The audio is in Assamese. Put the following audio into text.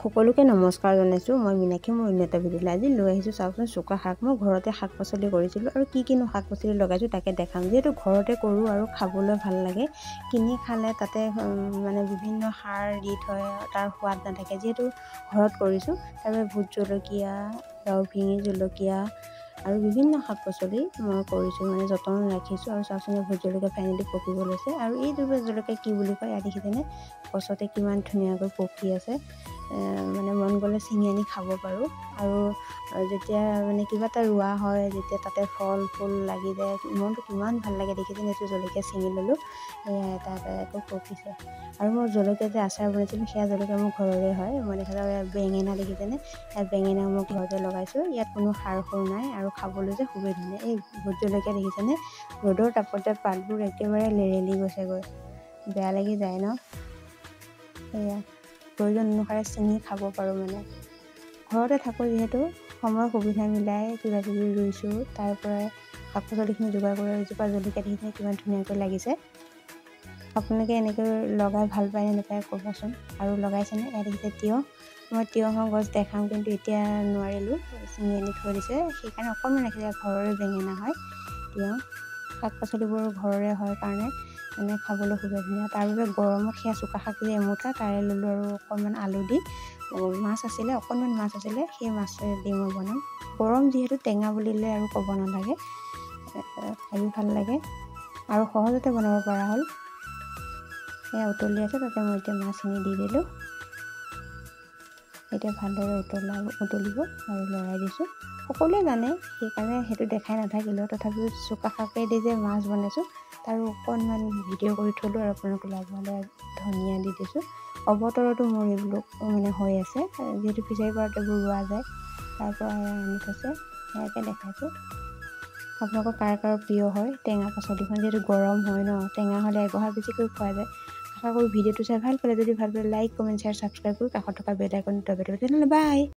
সকলোকে নমস্কাৰ জনাইছোঁ। মই মীনাক্ষী, মোৰ অন্য এটা ভিডিঅ'লৈ আজি লৈ আহিছোঁ। চাওকচোন, চুকা শাক। মই ঘৰতে শাক পাচলি কৰিছিলোঁ আৰু কিনো শাক পাচলি লগাইছোঁ তাকে দেখাম। যিহেতু ঘৰতে কৰোঁ আৰু খাবলৈ ভাল লাগে। কিনি খালে তাতে মানে বিভিন্ন সাৰ দি থয়, তাৰ সোৱাদ নাথাকে। যিহেতু ঘৰত কৰিছোঁ, তাৰবাবে ভোট জলকীয়া, ৰসভিঙি জলকীয়া আৰু বিভিন্ন শাক পাচলি মই কৰিছোঁ, মানে যতন ৰাখিছোঁ। আৰু চাওকচোন, ভোট জলকীয়া ফাইনেলি পকিব লৈছে। আৰু এই দুটা জলকীয়া কি বুলি কয়, ইয়াত দেখিছেনে গছতে কিমান ধুনীয়াকৈ পকি আছে। মানে মন গ'লে ছিঙি আনি খাব পাৰোঁ। আৰু যেতিয়া মানে কিবা এটা ৰোৱা হয়, যেতিয়া তাতে ফল ফুল লাগি যায়, মনটো কিমান ভাল লাগে। দেখিছেনে, এইটো জলকীয়া ছিঙি ল'লোঁ, এয়া এটা আকৌ পকিছে। আৰু মই জলকীয়া যে আচাৰ বনাইছিলোঁ, সেয়া জলকীয়া মোৰ ঘৰৰে হয়। মই দেখা বেঙেনা দেখিছেনে, ইয়াত বেঙেনা মই ঘৰতে লগাইছোঁ। ইয়াত কোনো সাৰ সুৰ নাই আৰু খাবলৈ যে খুবেই ধুনীয়া। এই ভোট জলকীয়া দেখিছেনে, ৰ'দৰ তাপতে পাতবোৰ একেবাৰে লেৰেলি গৈছেগৈ, বেয়া লাগি যায় ন। এয়া প্ৰয়োজন অনুসাৰে ছিঙি খাব পাৰোঁ। মানে ঘৰতে থাকোঁ যিহেতু, সময় সুবিধা মিলাই কিবা কিবি ৰুইছোঁ, তাৰ পৰাই শাক পাচলিখিনি যোগাৰ কৰি। এজোপা জলকীয়া দেখিছে কিমান ধুনীয়াকৈ লাগিছে। আপোনালোকে এনেকৈ লগাই ভাল পায় নে নাপায় ক'বচোন। আৰু লগাইছেনে। ইয়াত দেখিছে তিয়ঁহ। মই তিয়ঁহৰ গছ দেখাম, কিন্তু এতিয়া নোৱাৰিলোঁ, ছিঙি আনি থৈ দিছে। সেইকাৰণে অকণমান ৰাখিছে। ঘৰৰে বেঙেনা হয় তিয়ঁহ, শাক পাচলিবোৰ ঘৰৰে হয় কাৰণে মানে খাবলৈ খুবেই ধুনীয়া। তাৰ বাবে গৰমত সেয়া চুকা শাক যে এমুঠা তাৰে ল'লোঁ আৰু অকণমান আলু দি, মাছ আছিলে, অকণমান মাছ আছিলে, সেই মাছে দি মই বনাম। গৰম যিহেতু, টেঙা বুলিলে আৰু ক'ব নালাগে, খায়ো ভাল লাগে আৰু সহজতে বনাব পৰা হ'ল। সেয়া উতলি আছে, তাতে মই এতিয়া মাছখিনি দি দিলোঁ। এতিয়া ভালদৰে উতলিব আৰু লৰাই দিছোঁ। সকলোৱে জানে, সেইকাৰণে সেইটো দেখাই নাথাকিলেও, তথাপিও চুকা শাকেদি যে মাছ বনাইছোঁ তাৰো অকণমান ভিডিঅ' কৰি থ'লোঁ আৰু আপোনালোকে লাভলৈ ধনিয়া দি দিছোঁ। অৱতৰতো মোৰ এইবোৰ মানে হৈ আছে, যিহেতু ফিচাৰী পাৰত এইবোৰ ৰোৱা যায়, তাৰ পৰা আনি থৈছে, সেয়াকে দেখাইছোঁ। আপোনালোকৰ কাৰ প্ৰিয় হয় টেঙা পাচলিখন, যিহেতু গৰম হয় ন, টেঙা হ'লে এগঢ়া বেছিকৈ খোৱা যায়। আশা কৰোঁ ভিডিঅ'টো চাই ভাল পালে। যদি ভাল পালে লাইক, কমেণ্ট, শ্বেয়াৰ, ছাবস্ক্ৰাইব কৰি কাষত থকা বেল আইকনটো দবাই দিব। তেনেহ'লে বাই।